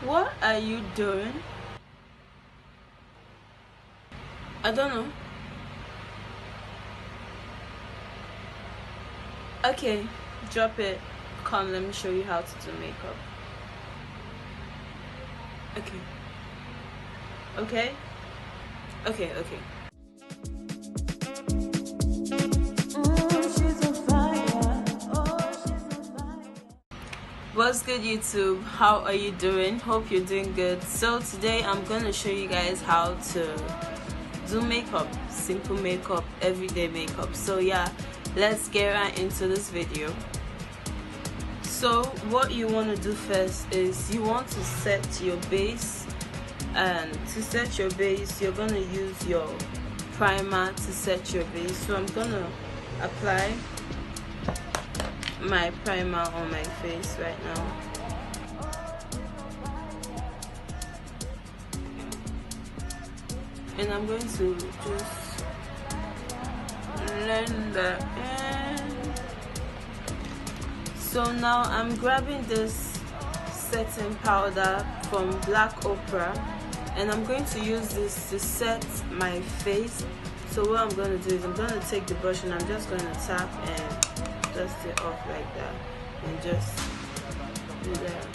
What are you doing? I don't know. Okay, drop it. Come, let me show you how to do makeup. Okay. Okay? Okay, okay. What's good, YouTube? How are you doing? Hope you're doing good. So today I'm gonna show you guys how to do makeup, simple makeup, everyday makeup. So yeah, let's get right into this video. So what you want to do first is you want to set your base, and to set your base you're gonna use your primer to set your base. So I'm gonna apply my primer on my face right now. And I'm going to just blend that in. So now I'm grabbing this setting powder from Black Opera, and I'm going to use this to set my face. So what I'm going to do is I'm going to take the brush and I'm just going to tap and dust it off like that, and just do that.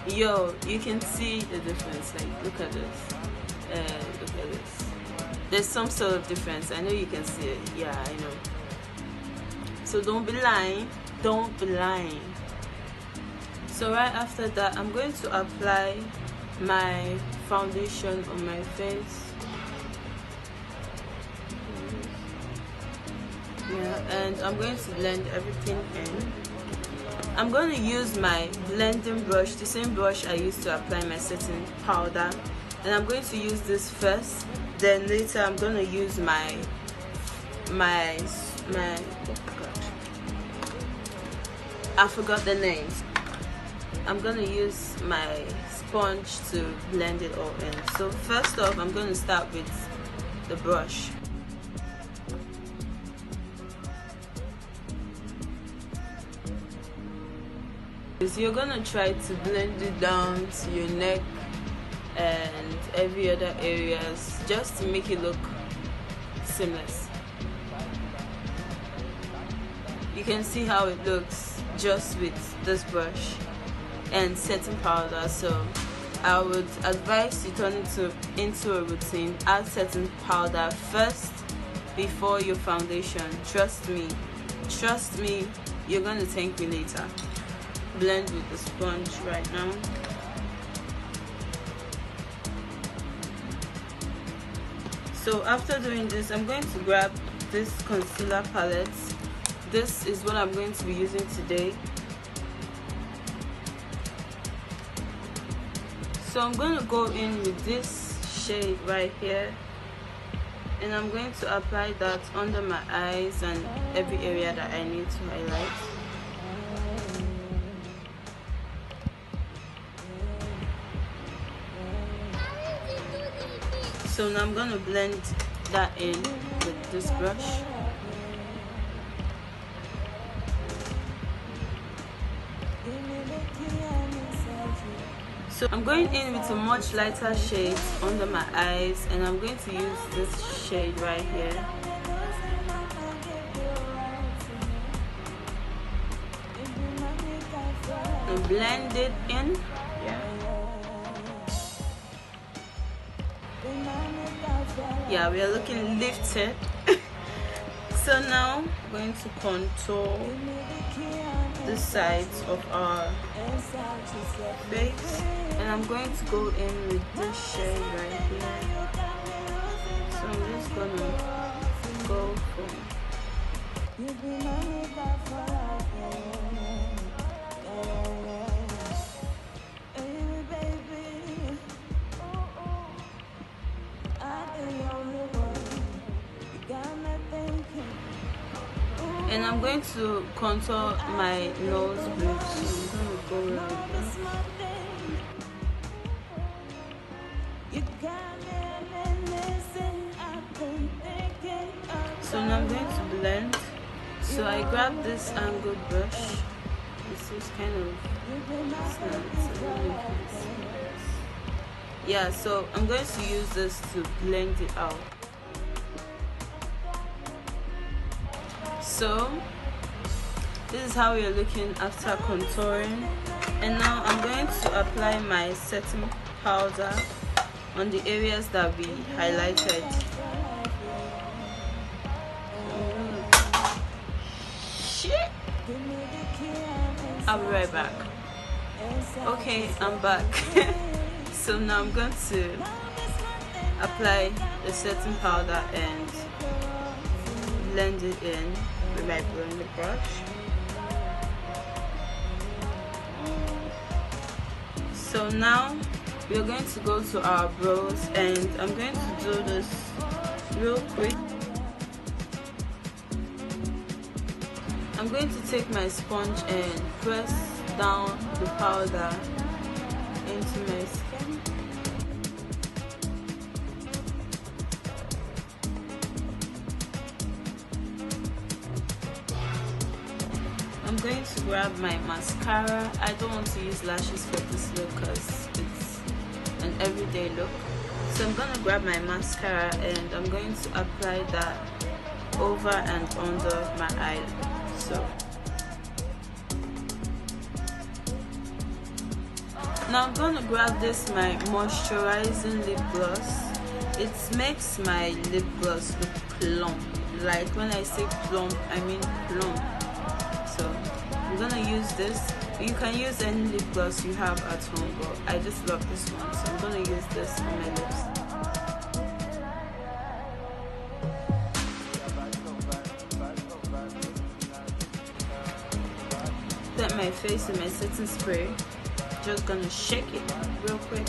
Yo, you can see the difference. Like, look at this. Look at this. There's some sort of difference. I know you can see it. Yeah, I know. So don't be lying. Don't be lying. So right after that, I'm going to apply my foundation on my face. Yeah, and I'm going to blend everything in. I'm going to use my blending brush, the same brush I used to apply my setting powder, and I'm going to use this first. Then later I'm going to use my oh God, I forgot the names. I'm going to use my sponge to blend it all in. So first off, I'm going to start with the brush. You're gonna try to blend it down to your neck and every other areas, just to make it look seamless. You can see how it looks just with this brush and setting powder. So I would advise you turn it into a routine. Add setting powder first before your foundation. Trust me, you're gonna thank me later. Blend with the sponge right now. So after doing this, I'm going to grab this concealer palette. This is what I'm going to be using today. So I'm going to go in with this shade right here, and I'm going to apply that under my eyes and every area that I need to highlight. So now I'm going to blend that in with this brush. So I'm going in with a much lighter shade under my eyes, and I'm going to use this shade right here. And blend it in. Yeah, we are looking lifted. So now I'm going to contour the sides of our face, and I'm going to go in with this shade right here. So I'm just gonna go for and I'm going to contour my nose bridge. So I'm going to go around this. So now I'm going to blend So I grabbed this angled brush. This is kind of yeah, so I'm going to use this to blend it out. So this is how we are looking after contouring, and now I'm going to apply my setting powder on the areas that we highlighted. Shit! I'll be right back. Okay, I'm back. So now I'm going to apply the setting powder and blend it in with my blender brush. So now we're going to go to our brows, and I'm going to do this real quick. I'm going to take my sponge and press down the powder into my skin. I'm going to grab my mascara. I don't want to use lashes for this look because it's an everyday look. So I'm going to grab my mascara and I'm going to apply that over and under my eyelid. So now I'm going to grab this, my moisturizing lip gloss. It makes my lip gloss look plump. Like when I say plump, I mean plump. So I'm gonna use this. You can use any lip gloss you have at home, but I just love this one, so I'm gonna use this on my lips. Set my face with my setting spray. Just gonna shake it real quick.